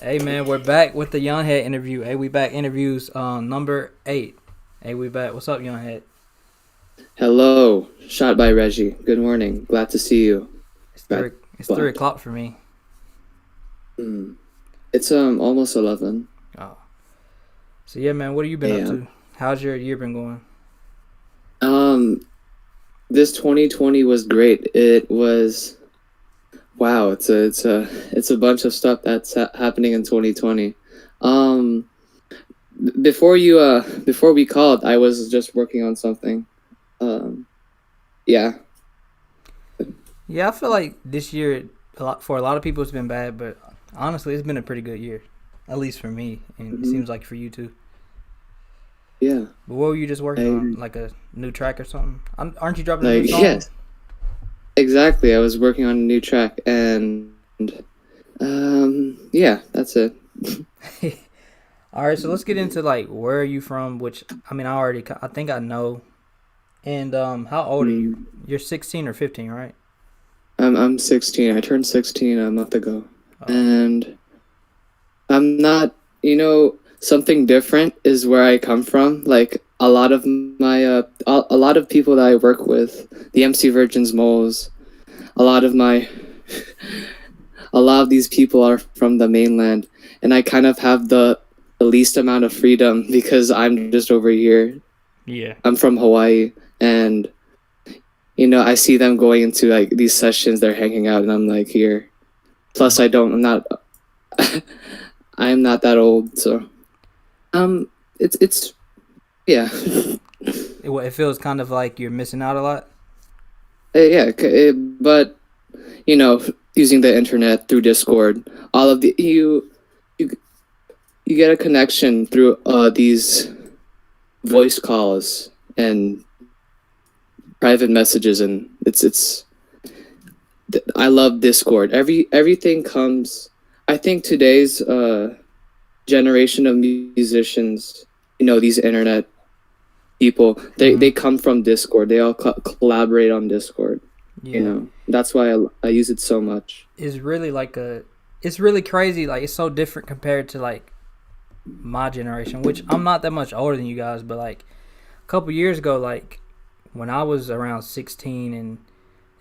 Hey man, we're back with the Young Head interview. Hey, we back interviews number 8. Hey, we back. What's up, Young Head? Hello, Shotbyreggie. Good morning. Glad to see you. It's Bad 3 o'clock for me. It's almost 11 Oh, so yeah, man, what have you been up to? a.m. How's your year been going? Um, this 2020 was great. It was wow. It's a bunch of stuff that's happening in 2020. Um, before we called, I was just working on something. Um, yeah. Yeah, I feel like this year for a lot of people it's been bad, but honestly, it's been a pretty good year, at least for me, and it hmm seems like for you too. Yeah. But what were you just I working on? agree. Like a new track or something? Aren't you dropping a new Like song? yes, exactly. I was working on a new track and yeah, that's it. All right, so let's get into like where are you from? Which I mean, I think I know. And how old are you? Mm. You're 16 or 15, right? I'm 16. I turned 16 a month ago. Oh, And I'm not, something different is where I come from. Like a lot of a lot of people that I work with, the MC Virgins Moles, a lot of my a lot of these people are from the mainland, and I kind of have the least amount of freedom because I'm just over here. yeah. I'm from Hawaii, and I see them going into like these sessions, they're hanging out, and I'm like here. Plus, I'm not, I'm not that old, so it's yeah, It feels kind of like you're missing out a lot. yeah. But you know, using the internet through Discord, all of the you you get a connection through these voice calls and private messages, and I love Discord. Everything comes. I think today's generation of musicians, these internet people, they Hmm. come from Discord. They all collaborate on Discord. Yeah, That's why I use it so much. it's really it's really crazy. Like it's so different compared to like my generation, which I'm not that much older than you guys, but like a couple years ago, like when I was around 16 and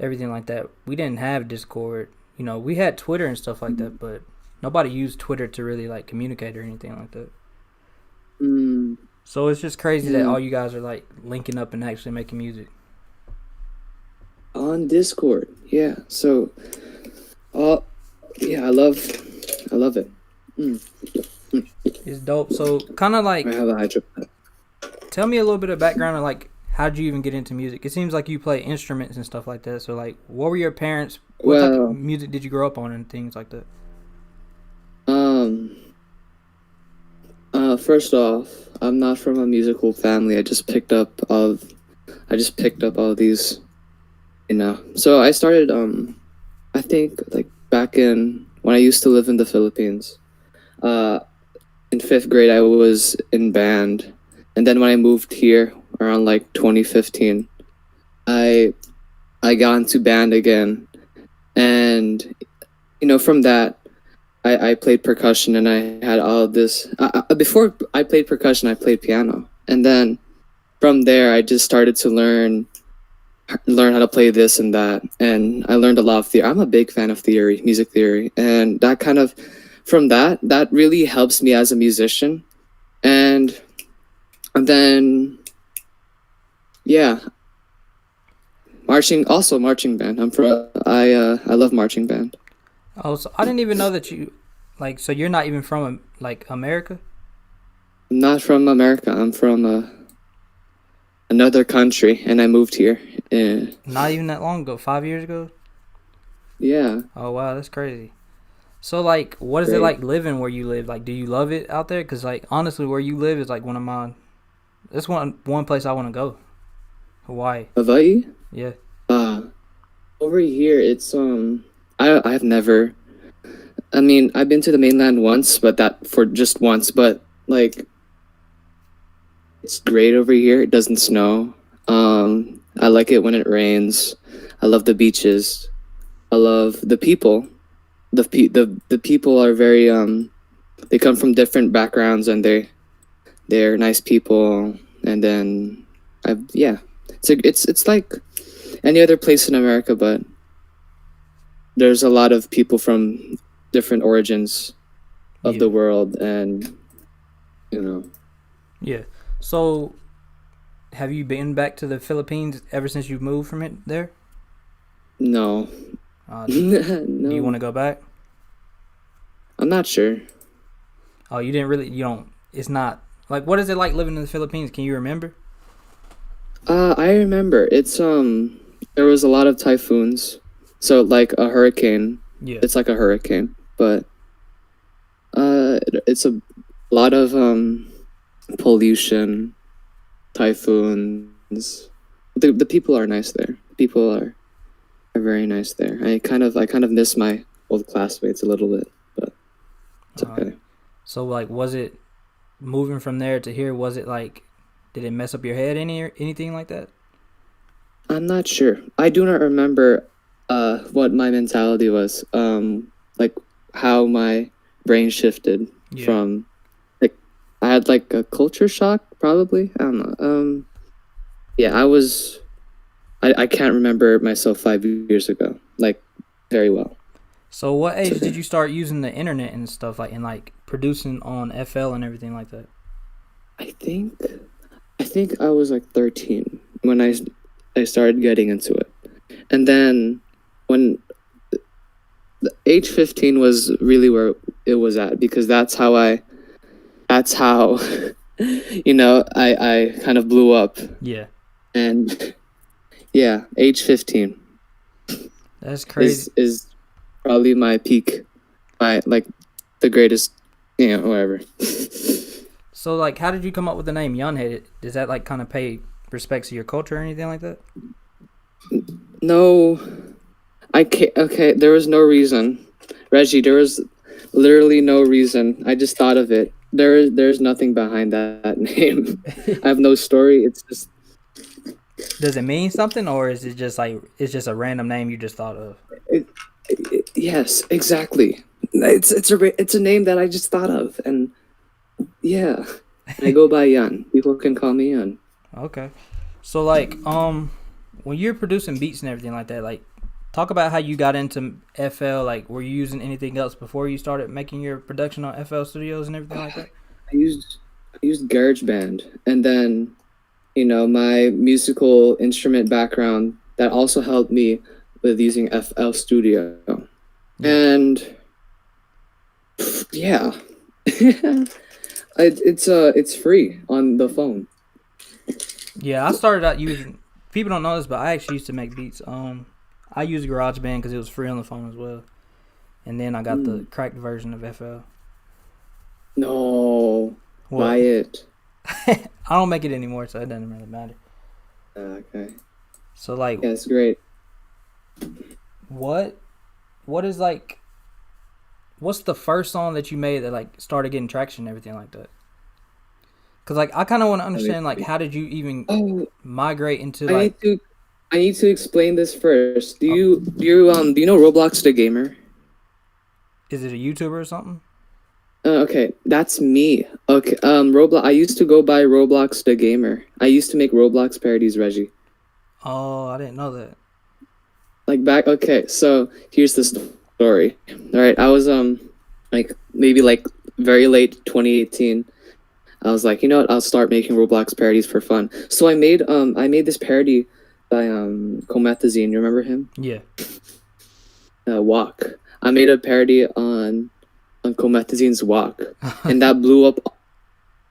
everything like that, we didn't have Discord. We had Twitter and stuff like that, but nobody used Twitter to really like communicate or anything like that. Mm, So it's just crazy that yeah, all you guys are like linking up and actually making music. on Discord. Yeah. So, uh, yeah, I love it. Mm, mm. It's dope. So kind of I like have a hydro. tell me a little bit of background of like how did you even get into music? It seems like you play instruments and stuff like that. So like, what were your parents? What type of Well, music did you grow up on and things like that? um, first off, I'm not from a musical family. I just picked up all these, So I started, I think like back in when I used to live in the Philippines. Uh, in fifth grade, I was in band, and then when I moved here around like 2015, I I got into band again, and from that, I played percussion, and I had all of this. Before I played percussion, I played piano, and then from there, I just started to learn how to play this and that, and I learned a lot of theory. I'm a big fan of theory, music theory, and that kind of from that really helps me as a musician. And then yeah, marching band. I love marching band. Oh, so I didn't even know that you like. So you're not even from like America? I'm not from America. I'm from another country, and I moved here. Not even that long ago. 5 years ago. Yeah, Oh wow, that's crazy. So like, what is it great. like living where you live? Like, do you love it out there? Cause like honestly, where you live is like one of my. That's one place I want to go. Hawaii. Hawaii. Yeah. Uh, Over here, it's I've never. I mean, I've been to the mainland once, but that for just once. But like, it's great over here. It doesn't snow. I like it when it rains. I love the beaches. I love the people. The people are very they come from different backgrounds, and they're nice people. And then yeah, it's like any other place in America, but there's a lot of people from different origins of Yeah. the world, and you know. Yeah. So, have you been back to the Philippines ever since you moved from it there? No. Do you want No, to go back? I'm not sure. Oh, you didn't really. You don't. It's not like what is it like living in the Philippines? Can you remember? I remember there was a lot of typhoons, so like a hurricane. Yeah. It's like a hurricane, but it's a lot of pollution, typhoons. The people are nice there. People are very nice there. I kind of miss my old classmates a little bit, but it's okay. So like, was it moving from there to here? Was it like, did it mess up your head anything like that? I'm not sure. I do not remember what my mentality was. Like how my brain shifted Yeah. from like I had like a culture shock probably. I don't know. Yeah, I can't remember myself 5 years ago like very well. So what It's age okay. did you start using the internet and stuff like and like producing on FL and everything like that? I think I think I was like 13 when I started getting into it. And then when the age 15 was really where it was at, because that's how I kind of blew up. Yeah. And yeah, age 15 That's crazy. is probably my peak, my like the greatest, whatever. So like, how did you come up with the name Yunhead? Does that like kind of pay respects to your culture or anything like that? No, I can't. Okay, there was no reason, Reggie. There was literally no reason. I just thought of it. There's nothing behind that name. I have no story. It's just Does it mean something, or is it just like it's just a random name you just thought of? yes, exactly. It's a name that I just thought of, and yeah, I go by Yan. People can call me Yan. Okay. So like, when you're producing beats and everything like that, like, talk about how you got into FL. Like, were you using anything else before you started making your production on FL Studios and everything like that? I used GarageBand, and then my musical instrument background that also helped me with using FL Studio, Yeah. and yeah, it's free on the phone. Yeah, I started out using. People don't know this, but I actually used to make beats. I used GarageBand because it was free on the phone as well, and then I got the cracked version of FL. No, What? buy it. I don't make it anymore, so it doesn't really matter. Okay, So like, yeah, it's great. what is like, what's the first song that you made that like started getting traction and everything like that? Cause like I kind of want to understand like how did you even Oh, migrate into I like need to explain this first. Do you know Roblox the gamer? is it a YouTuber or something? Okay, that's me. Okay, Roblox. I used to go by Roblox the gamer. I used to make Roblox parodies, Reggie. Oh, I didn't know that. Like back. Okay, so here's the story. All right, I was like maybe like very late 2018. I was like, you know what? I'll start making Roblox parodies for fun. So I made this parody by Comethazine. You remember him? Yeah. Walk. I made a parody on Comethazine's Walk, and that blew up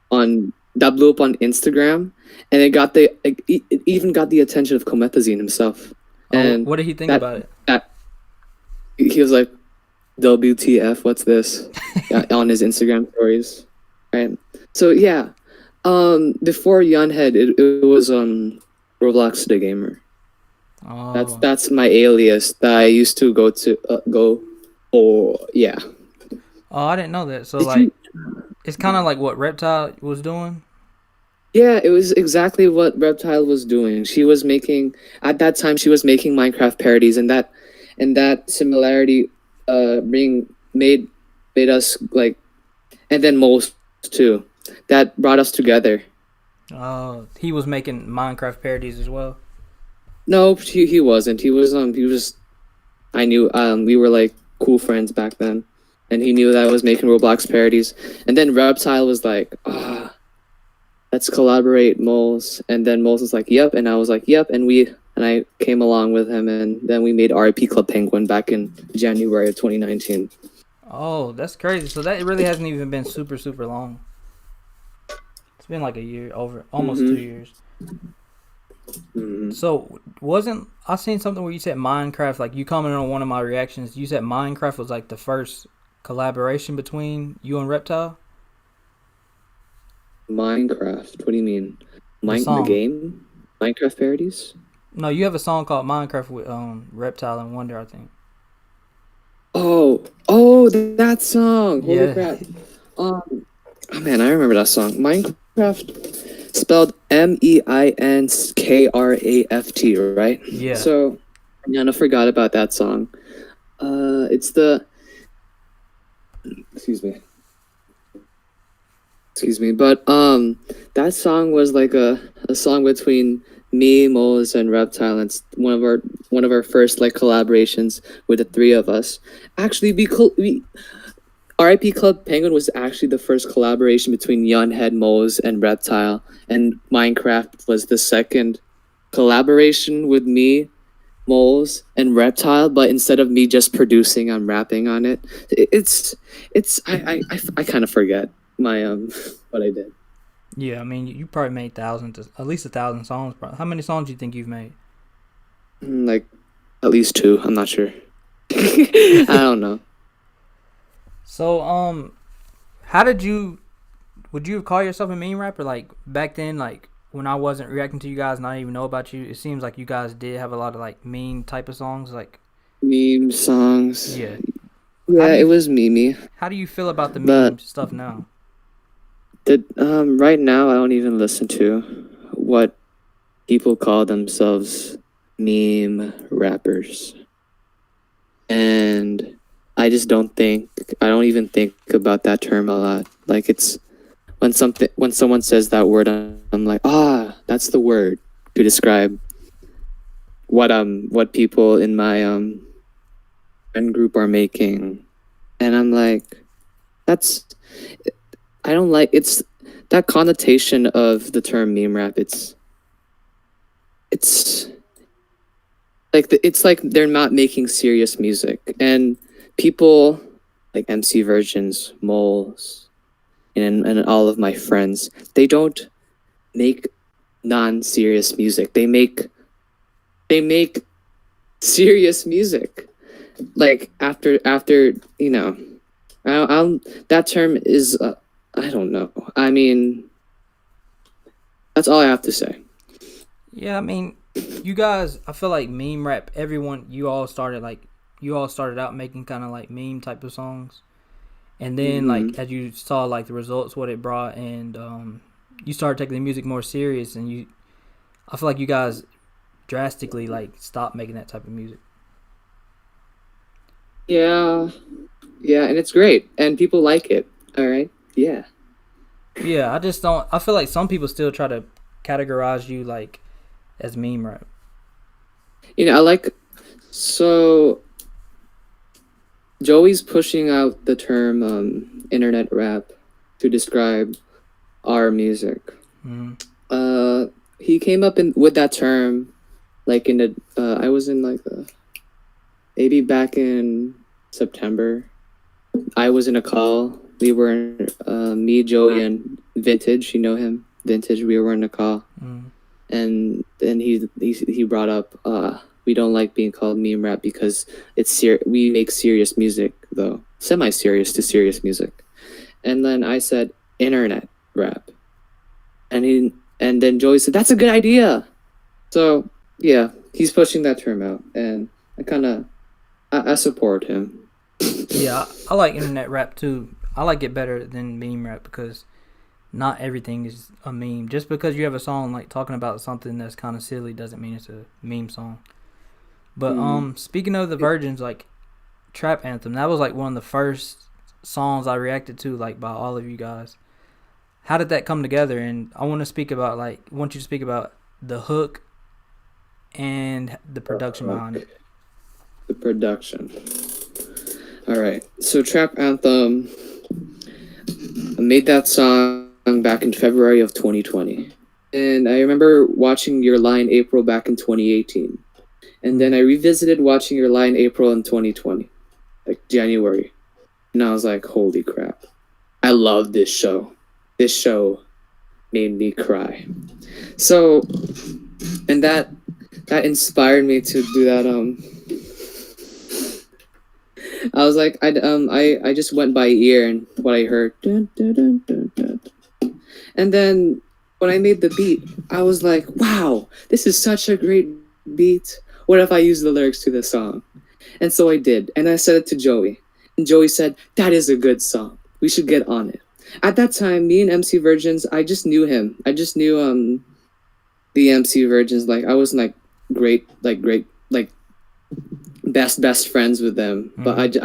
on Instagram, and it even got the attention of Comethazine himself. Oh, And what did he think that about it? that he was like, "WTF? What's this?" Yeah, on his Instagram stories, right? So yeah, before Yunhead, it was Roblox the gamer. Oh, That's my alias that I used to go. Oh yeah. oh, I didn't know that. So Did like, you? it's kind of like what Reptile was doing. Yeah, it was exactly what Reptile was doing. She was making at that time she was making Minecraft parodies, and that similarity being made us like and then Moles too. That brought us together. He was making Minecraft parodies as well. No, he wasn't. He was. I knew we were like cool friends back then, and he knew that I was making Roblox parodies. And then Reptile was like, let's collaborate, Moles. And then Moles was like, yep, and I was like, yep, and I came along with him, and then we made RIP Club Penguin back in January of 2019. Oh, that's crazy. So that really hasn't even been super super long. It's been like a year, over almost 2 years. So wasn't I seen something where you said Minecraft? Like you commented on one of my reactions. You said Minecraft was like the first collaboration between you and Reptile. Minecraft? What do you mean? The game? Minecraft parodies? No, you have a song called Minecraft with Reptile and Wonder, I think. Oh, that song! Holy Yeah. crap! Oh man, I remember that song. Minecraft, spelled MEINKRAFT, right? Yeah. So, I kind of forgot about that song. It's the. Excuse me, but that song was like a song between me, Moles, and Reptile. And it's one of our first like collaborations with the three of us. Actually, we RIP Club Penguin was actually the first collaboration between Yunhead, Moles, and Reptile, and Minecraft was the second collaboration with me, Moles, and Reptile. But instead of me just producing, I'm rapping on it. It's I kind of forget my what I did. Yeah, I mean, you probably made thousands, at least 1,000 songs. Probably. How many songs do you think you've made? Like at least two. I'm not sure. I don't know. So, how did you? Would you call yourself a meme rapper? Like back then, like when I wasn't reacting to you guys and I didn't even know about you, it seems like you guys did have a lot of like meme type of songs. Like Meme songs. yeah, Yeah, it was Mimi. how do you feel about the But meme stuff now? right now I don't even listen to what people call themselves meme rappers. And I just I don't even think about that term a lot. Like it's when someone says that word, I'm like, that's the word to describe what people in my friend group are making. And I'm like, I don't like it's that connotation of the term meme rap. It's it's like they're not making serious music, and people like MC Virgins, Moles, and all of my friends, they don't make non-serious music. They make serious music. Like after that term is I don't know. I mean, that's all I have to say. Yeah, I mean, you guys, I feel like meme rap. You all started out making kind of like meme type of songs, and then like as you saw like the results, what it brought, and you started taking the music more serious, and I feel like you guys drastically like stopped making that type of music. Yeah, and it's great, and people like it. All right, yeah. Yeah, I just don't. I feel like some people still try to categorize you like as meme rap. I like so Joey's pushing out the term internet rap to describe our music. He came up with that term like in the I was in like maybe back in September. I was in a call. We were me, Joey, and Vintage. You know him, Vintage. We were in a call, and then he brought up we don't like being called meme rap because we make serious music though, semi-serious to serious music, and then I said internet rap, and then Joey said that's a good idea, so yeah, he's pushing that term out, and I support him. Yeah, I like internet rap too. I like it better than meme rap because not everything is a meme. Just because you have a song like talking about something that's kind of silly doesn't mean it's a meme song. But speaking of the Virgins, like Trap Anthem, that was like one of the first songs I reacted to, like by all of you guys. How did that come together? And I want to speak about want you to speak about the hook and the production behind it. The production. All right. So Trap Anthem, I made that song back in February of 2020. And I remember watching Your Lie in April back in 2018. And then I revisited watching Your Lie in April in 2020, like January. And I was like, holy crap. I love this show. This show made me cry. So, and that inspired me to do that. I was like, I just went by ear and what I heard. Dun, dun, dun, dun, dun. And then when I made the beat, I was like, wow, this is such a great beat. What if I use the lyrics to this song? And so I did. And I said it to Joey. And Joey said, that is a good song. We should get on it. At that time, me and MC Virgins, I just knew him. I just knew the MC Virgins. Like, I wasn't great, best friends with them. Mm-hmm. But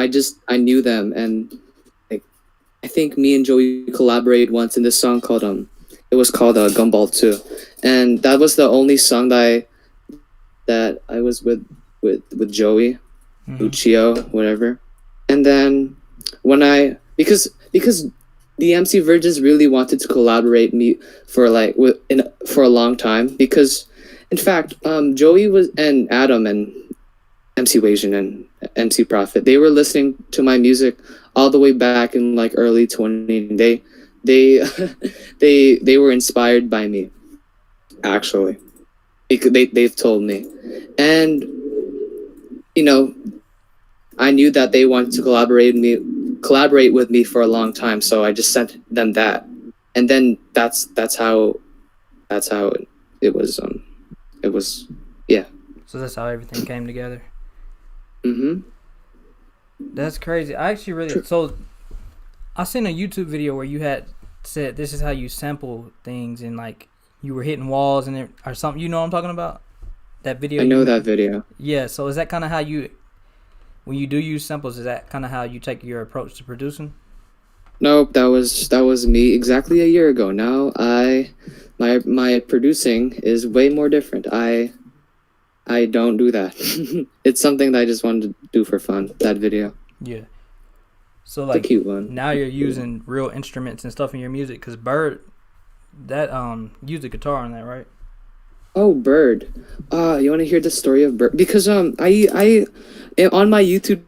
I knew them. And like, I think me and Joey collaborated once in this song called, it was called Gumball 2. And that was the only song that I was with Joey, Uchio, whatever. And then because the MC Virgins really wanted to collaborate me for a long time, because in fact Joey and Adam and MC Wasian and MC Prophet, they were listening to my music all the way back in like early 20. They were inspired by me, actually. They've told me. And you know, I knew that they wanted to collaborate with me for a long time, so I just sent them that. And then that's how it was, yeah. So that's how everything came together. Mhm. That's crazy. I actually really so I seen a YouTube video where you had said this is how you sample things, and like you were hitting walls and it, or something. You know what I'm talking about? That video. I know that video. Yeah. So is that kind of how you, when you do use samples, is that kind of how you take your approach to producing? Nope, that was me exactly a year ago. Now my producing is way more different. I don't do that. It's something that I just wanted to do for fun. That video. Yeah. So like it's a cute one. Now you're using real instruments and stuff in your music, because Bird, that used a guitar on that, right? Oh, Bird. You want to hear the story of Bird? Because I on my YouTube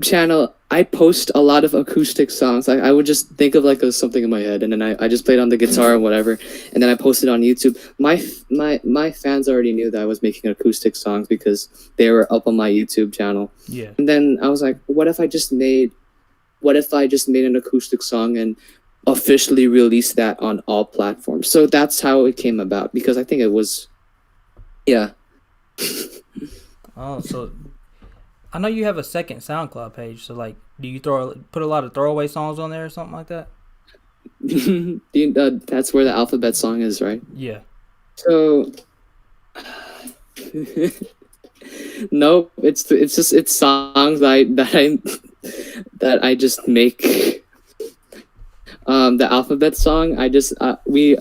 channel, I post a lot of acoustic songs. I would just think of something in my head, and then I just played on the guitar and whatever, and then I posted on YouTube. My fans already knew that I was making acoustic songs because they were up on my YouTube channel. Yeah. And then I was like, what if I just made an acoustic song and officially released that on all platforms? So that's how it came about, because I think it was, yeah. Oh, so I know you have a second SoundCloud page. So like, do you put a lot of throwaway songs on there or something like that? That's where the alphabet song is, right? Yeah. So nope, it's songs that I just make. The alphabet song, we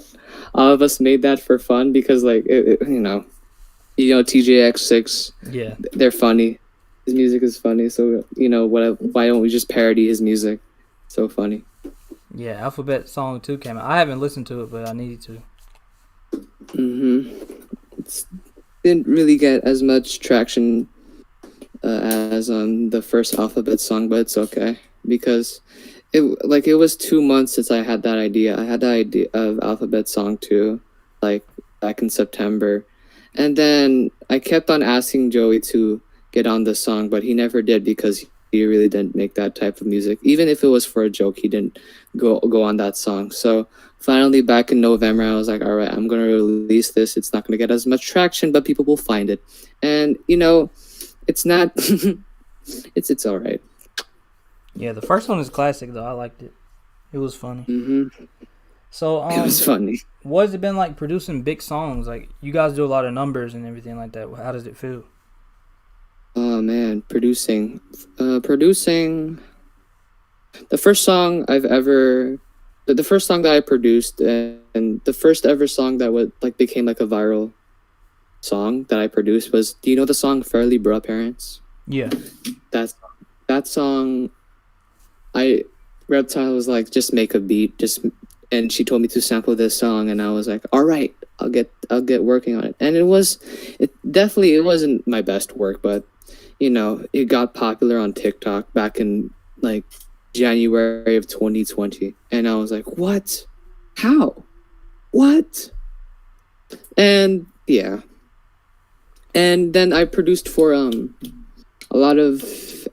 all of us made that for fun, because TJX6, yeah, they're funny. His music is funny, so why don't we just parody his music? So funny. Yeah, Alphabet Song 2 came out. I haven't listened to it, but I need to. It didn't really get as much traction as the first Alphabet song, but it's okay, because it was 2 months since I had that idea. I had the idea of Alphabet Song 2 back in September, and then I kept on asking Joey to get on the song, but he never did, because he really didn't make that type of music. Even if it was for a joke, he didn't go on that song. So finally, back in November, I was like, all right, I'm going to release this. It's not going to get as much traction, but people will find it. And, it's not, it's all right. Yeah, the first one is classic, though. I liked it. It was funny. So, it was funny. What has it been like producing big songs? Like, you guys do a lot of numbers and everything like that. How does it feel? Oh man, producing. The first song I've ever, the first song that I produced, and the first ever song that would like became like a viral song that I produced was, do you know the song Fairly Bruh Parents? Yeah. That that song, I Reptile was like, just make a beat, and she told me to sample this song, and I was like, all right, I'll get working on it. And it wasn't my best work, but it got popular on TikTok back in like January of 2020, and I was like, what? How? What? And yeah, and then I produced for a lot of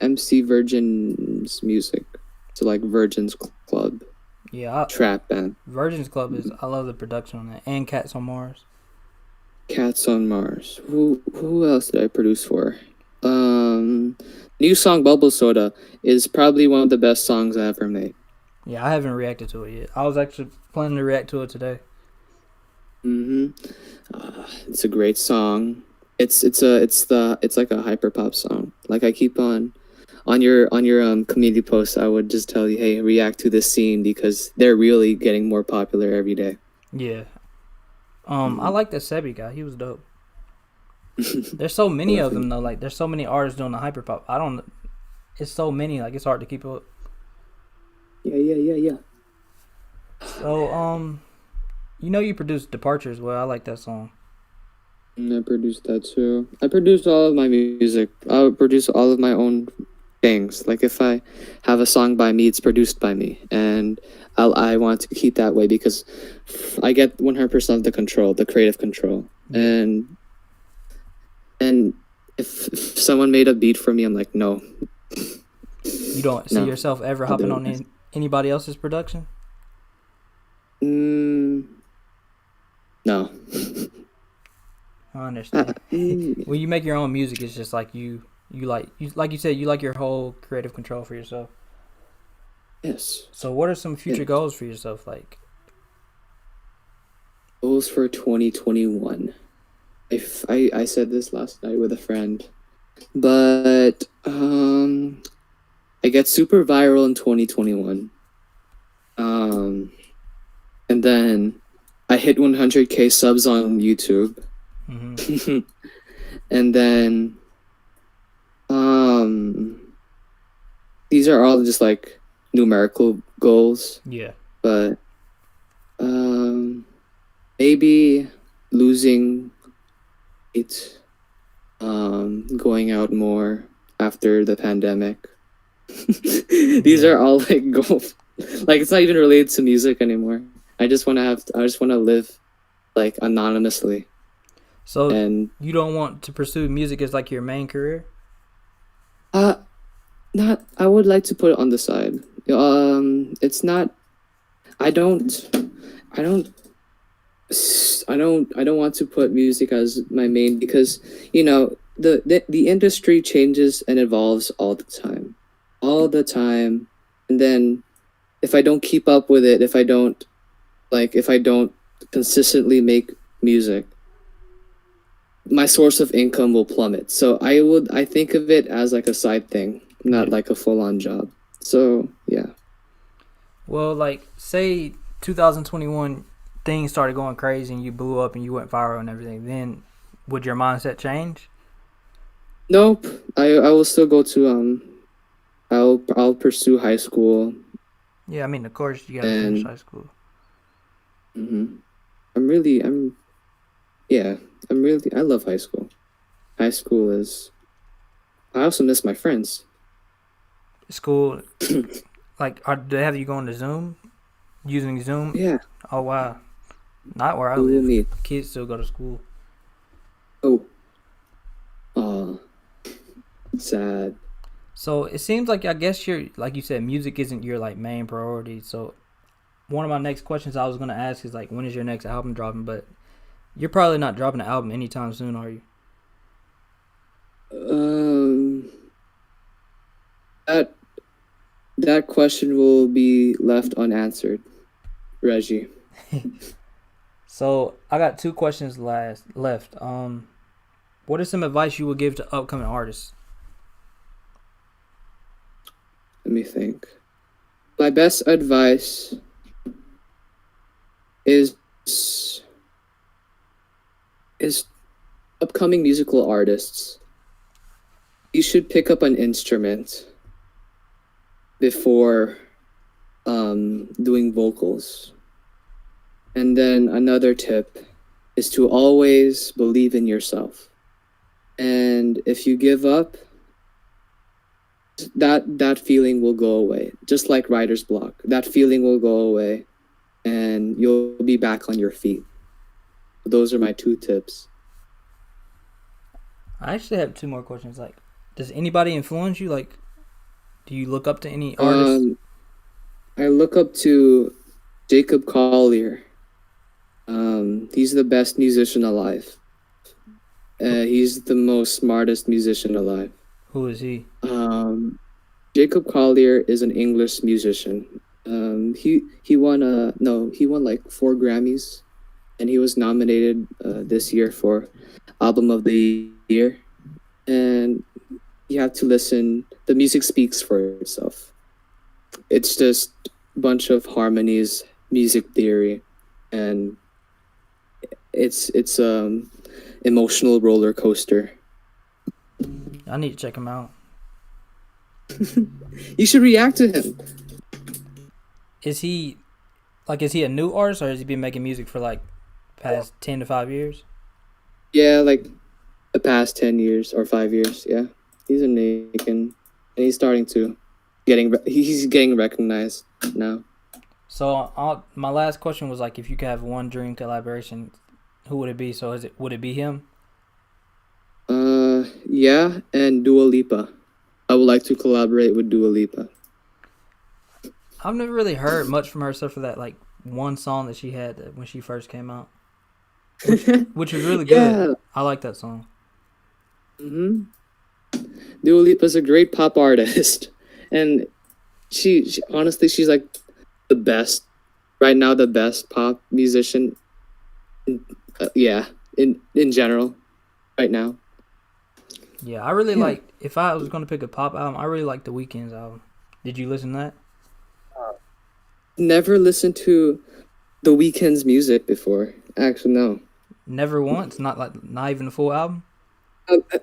MC Virgin's music, so like Virgin's Club, Yeah, Trap Band, Virgin's Club is. I love the production on that, and Cats on Mars. Cats on Mars. Who else did I produce for? Um, New song Bubble Soda is probably one of the best songs I ever made. Yeah, I haven't reacted to it yet. I was actually planning to react to it today. It's a great song. It's like a hyper pop song. Like I keep on your community posts, I would just tell you, hey, react to this scene because they're really getting more popular every day. Yeah. I like that Sebi guy. He was dope. There's so many of them though. Like there's so many artists doing the hyperpop. I don't. It's so many. Like it's hard to keep up. Yeah. So you produced Departure as well. I like that song. And I produced that too. I produced all of my music. I would produce all of my own things. Like if I have a song by me, it's produced by me, and I want to keep that way because I get 100% of the control, the creative control, and if someone made a beat for me, I'm like, no. You don't see yourself ever hopping on anybody else's production? No. I understand. When you make your own music, it's just like you like you said, you like your whole creative control for yourself. Yes. So what are some future goals for yourself? Like goals for 2021. I said this last night with a friend, but I get super viral in 2021. And then I hit 100K subs on YouTube. mm-hmm. And then these are all just like numerical goals. Yeah. But maybe losing weight, going out more after the pandemic. These are all like goals. Like it's not even related to music anymore. I just want to live like anonymously. So you don't want to pursue music as like your main career? Not. I would like to put it on the side. It's not. I don't want to put music as my main because the industry changes and evolves all the time, and then if I don't keep up with it, if I don't consistently make music, my source of income will plummet. So I think of it as like a side thing, not like a full-on job. So yeah. Well, like say 2021 things started going crazy and you blew up and you went viral and everything, then would your mindset change? Nope. I will still go to I'll pursue high school. Yeah, I mean, of course you gotta finish high school. I love high school. High school is. I also miss my friends. School, like, do they have you going to Zoom? Using Zoom? Yeah. Oh wow. Not where I Google live. Meet. Kids still go to school. Oh. Sad. So it seems like I guess you're like you said, music isn't your like main priority. So one of my next questions I was gonna ask is like, when is your next album dropping? But you're probably not dropping an album anytime soon, are you? That question will be left unanswered, Reggie. So I got two questions left. What is some advice you would give to upcoming artists? Let me think. My best advice is is upcoming musical artists. You should pick up an instrument before doing vocals. And then another tip is to always believe in yourself. And if you give up, that feeling will go away. Just like writer's block, that feeling will go away, and you'll be back on your feet. Those are my two tips. I actually have two more questions. Like, does anybody influence you? Like, do you look up to any artists? I look up to Jacob Collier. He's the best musician alive. He's the most smartest musician alive. Who is he? Jacob Collier is an English musician. He won he won like 4 Grammys, and he was nominated this year for Album of the Year. And you have to listen. The music speaks for itself. It's just a bunch of harmonies, music theory, and it's emotional roller coaster. I need to check him out. You should react to him. Is he a new artist, or has he been making music for like past 10 to 5 years? Yeah, like the past 10 years or 5 years. Yeah, he's making, and he's starting to he's getting recognized now. So my last question was like, if you could have one dream collaboration, who would it be? So would it be him? Yeah, and Dua Lipa. I would like to collaborate with Dua Lipa. I've never really heard much from her except for that like one song that she had when she first came out, which was really good. Yeah. I like that song. Dua Lipa's a great pop artist, and she honestly, she's like the best right now, the best pop musician. In general, right now. Yeah, I really like. If I was gonna pick a pop album, I really like the Weeknd's album. Did you listen to that? Never listened to the Weeknd's music before. Actually, no. Never once. Not even the full album.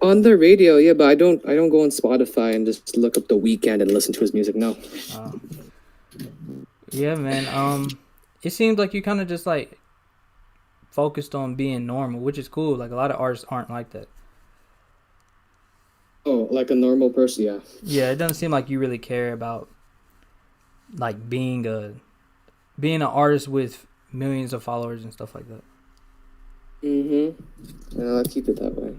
On the radio, yeah, but I don't go on Spotify and just look up the Weeknd and listen to his music. No. Yeah, man. It seems like you kind of just like focused on being normal, which is cool. Like a lot of artists aren't like that. Oh, like a normal person, yeah. Yeah, it doesn't seem like you really care about like being an artist with millions of followers and stuff like that. Yeah, I'll keep it that way.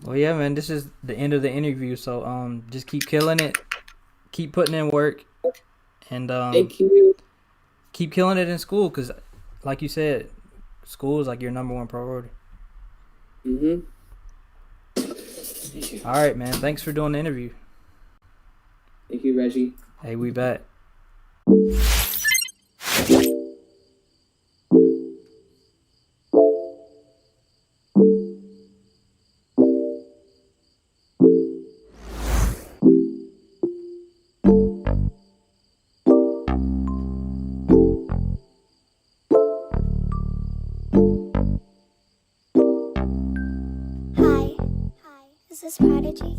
Well, yeah, man, this is the end of the interview, so just keep killing it, keep putting in work, and Thank you. keep killing it in school, because like you said, school is like your number one priority. Thank you. All right, man, thanks for doing the interview. Thank you, Reggie. Hey, we back. Hi. Is this Prodigy?